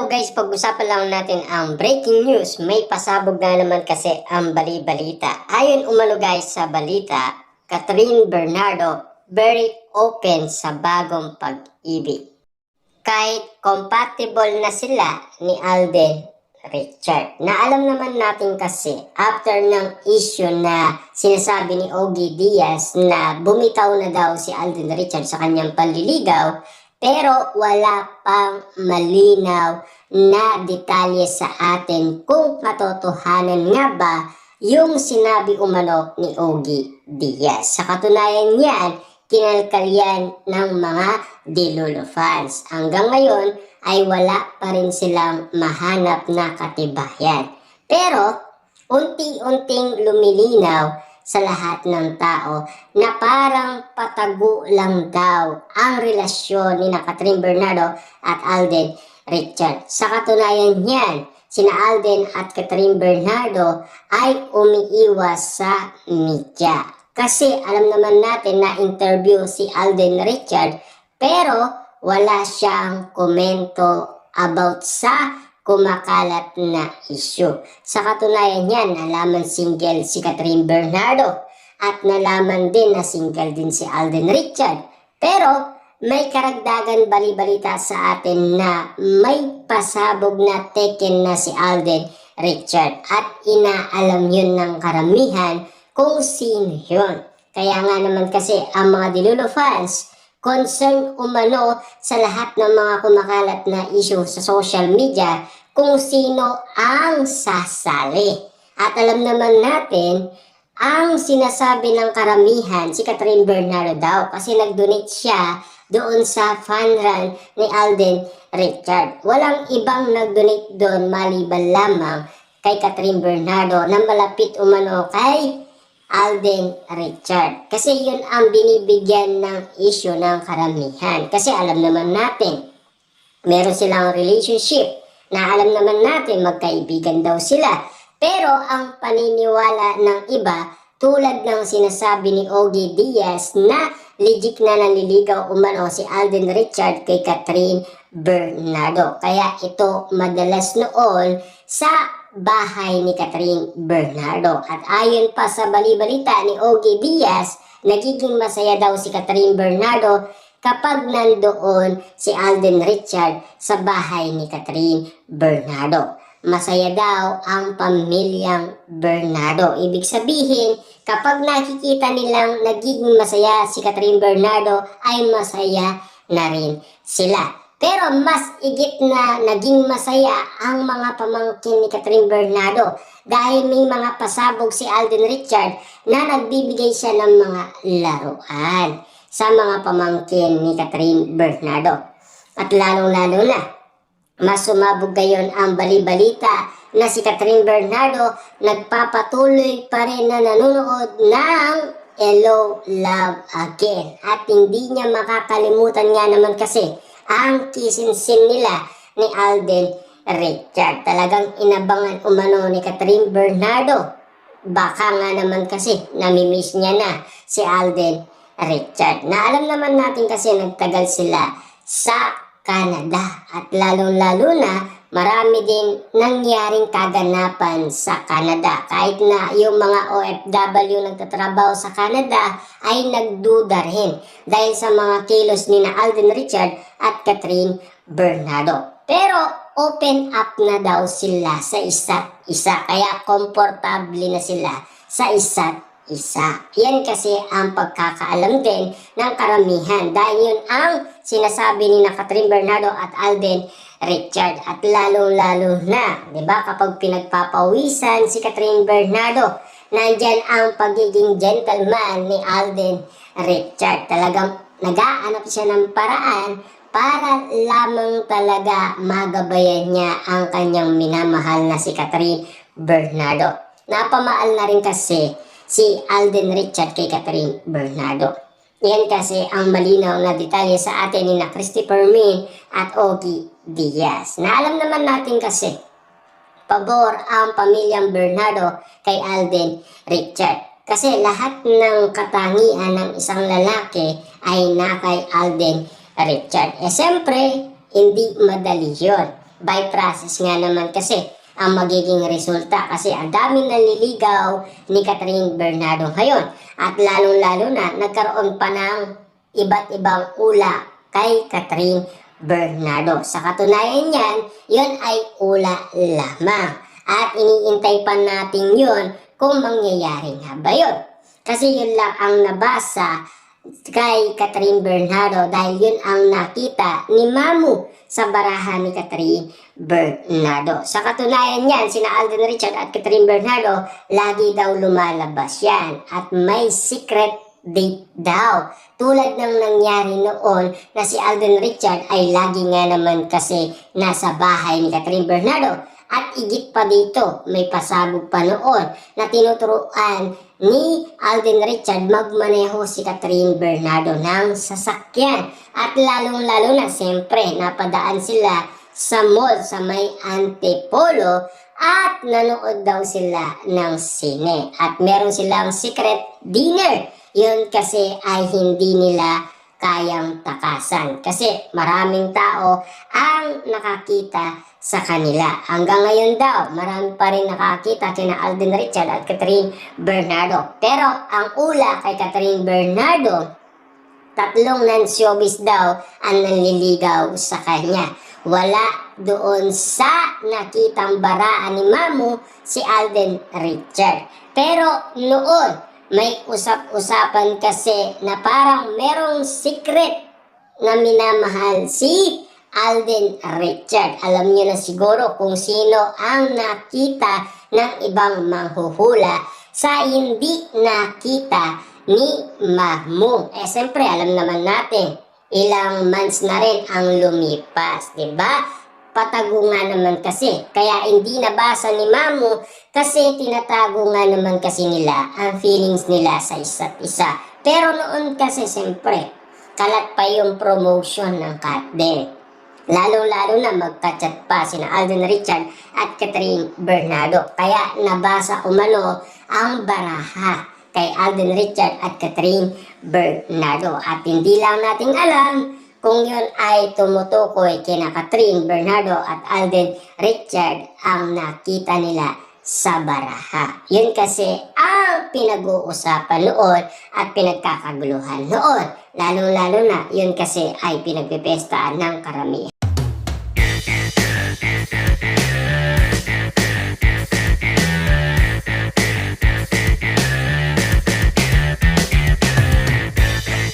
Hello guys, pag-usapan lang natin ang breaking news. May pasabog na naman kasi ang bali-balita. Ayon umano guys sa balita, Catherine Bernardo very open sa bagong pag-ibig. Kahit compatible na sila ni Alden Richard. Na alam naman natin kasi after ng issue na sinasabi ni Ogie Diaz na bumitaw na daw si Alden Richard sa kanyang panliligaw, pero wala pang malinaw na detalye sa atin kung katotohanan nga ba yung sinabi umano ni Ogie Diaz. Sa katunayan niyan, kinalkal yan ng mga Delulu fans. Hanggang ngayon ay wala pa rin silang mahanap na katibayan. Pero unti-unting lumilinaw sa lahat ng tao na parang patago lang daw ang relasyon ni Catherine Bernardo at Alden Richard. Sa katunayan niyan, sina Alden at Catherine Bernardo ay umiiwas sa media. Kasi alam naman natin na interview si Alden Richard pero wala siyang komento about sa kumakalat na issue. Sa katunayan niyan, nalaman single si Catherine Bernardo at nalaman din na single din si Alden Richard. Pero may karagdagan bali-balita sa atin na may pasabog na taken na si Alden Richard at inaalam yun ng karamihan kung sino yun. Kaya nga naman kasi ang mga Delulu fans concern umano sa lahat ng mga kumakalat na issue sa social media kung sino ang sasali. At alam naman natin, ang sinasabi ng karamihan, si Catherine Bernardo daw kasi nag-donate siya doon sa fan run ni Alden Richard. Walang ibang nag-donate doon maliban lamang kay Catherine Bernardo na malapit umano kay Alden Richard. Kasi yun ang binibigyan ng issue ng karamihan. Kasi alam naman natin, meron silang relationship na alam naman natin magkaibigan daw sila. Pero ang paniniwala ng iba, tulad ng sinasabi ni Ogie Diaz na legit na nanliligaw umano si Alden Richard kay Catherine Bernardo. Kaya ito madalas noon sa bahay ni Catherine Bernardo. At ayon pa sa bali-balita ni Ogie Diaz, nagiging masaya daw si Catherine Bernardo kapag nandoon si Alden Richard sa bahay ni Catherine Bernardo. Masaya daw ang pamilyang Bernardo. Ibig sabihin, kapag nakikita nilang nagiging masaya si Catherine Bernardo, ay masaya na rin sila. Pero mas igit na naging masaya ang mga pamangkin ni Catherine Bernardo dahil may mga pasabog si Alden Richard na nagbibigay siya ng mga laruan sa mga pamangkin ni Catherine Bernardo. At lalong-lalo na, mas sumabog ngayon ang bali-balita na si Catherine Bernardo nagpapatuloy pa rin na nanonood ng Hello, Love Again. At hindi niya makakalimutan nga naman kasi ang kisinsin nila ni Alden Richard. Talagang inabangan umano ni Catherine Bernardo. Baka nga naman kasi namimiss niya na si Alden Richard. Na alam naman natin kasi nagtagal sila sa Canada. At lalong-lalo na marami din nangyaring kaganapan sa Canada. Kahit na yung mga OFW nagtatrabaho sa Canada ay nagduda rin dahil sa mga kilos ni na Alden Richard at Catherine Bernardo. Pero open up na daw sila sa isa't isa. Kaya komportable na sila sa isa't isa. Yan kasi ang pagkakaalam din ng karamihan dahil yun ang sinasabi ni na Catherine Bernardo at Alden Richard. At lalo-lalo na, di ba, kapag pinagpapawisan si Catherine Bernardo, nandyan ang pagiging gentleman ni Alden Richard. Talagang nag-aanap siya ng paraan para lamang talaga magabayan niya ang kanyang minamahal na si Catherine Bernardo. Napamaal na rin kasi si Alden Richard kay Catherine Bernardo. Yan kasi ang malinaw na detalye sa atin ni na Christopher Min at Ogie Diaz. Na alam naman natin kasi pabor ang pamilyang Bernardo kay Alden Richard. Kasi lahat ng katangian ng isang lalaki ay na kay Alden Richard. Siyempre, hindi madali yun. by process nga naman kasi ang magiging resulta kasi ang daming naliligaw ni Catherine Bernardo ngayon. At lalong-lalo na nagkaroon pa ng iba't ibang ula kay Catherine Bernardo. Sa katunayan yan, yun ay ula lamang. At iniintay pa natin yun kung mangyayari nga ba yun. Kasi yun lang ang nabasa kay Catherine Bernardo dahil yun ang nakita ni Mamu sa barahan ni Catherine Bernardo. Sa katunayan yan, sina Alden Richard at Catherine Bernardo, lagi daw lumalabas yan at may secret date daw. Tulad ng nangyari noon na si Alden Richard ay lagi nga naman kasi nasa bahay ni Catherine Bernardo. At igit pa dito, may pasabog pa noon na tinuturuan ni Alden Richard magmaneho si Catherine Bernardo ng sasakyan. At lalong-lalo na, siyempre, napadaan sila sa mall sa may Antipolo at nanood daw sila ng sine. At meron silang secret dinner. Yun kasi ay hindi nila kayang takasan. Kasi maraming tao ang nakakita sa kanila. Hanggang ngayon daw, marami pa rin nakakita kina Alden Richard at Catherine Bernardo. Pero ang ula kay Catherine Bernardo, 3 non-showbiz daw ang nanliligaw sa kanya. Wala doon sa nakitang baraan ni Mamu si Alden Richard. Pero noon, may usap-usapan kasi na parang merong secret na minamahal si Alden Richard. Alam niyo na siguro kung sino ang nakita ng ibang manghuhula sa hindi nakita ni Mamu. Siyempre, alam naman natin, ilang months na rin ang lumipas, diba? Patago nga naman kasi. Kaya hindi nabasa ni Mamu kasi tinatago nga naman kasi nila ang feelings nila sa isa't isa. Pero noon kasi siyempre, kalat pa yung promotion ng Katde. Lalo-lalo na magka-chat pa sina Alden Richard at Catherine Bernardo. Kaya nabasa umano ang baraha kay Alden Richard at Catherine Bernardo. At hindi lang natin alam kung yun ay tumutukoy kina Catherine Bernardo at Alden Richard ang nakita nila sa baraha. Yun kasi ang pinag-uusapan noon at pinagkakaguluhan noon. Lalo-lalo na yun kasi ay pinagpipestaan ng karamihan.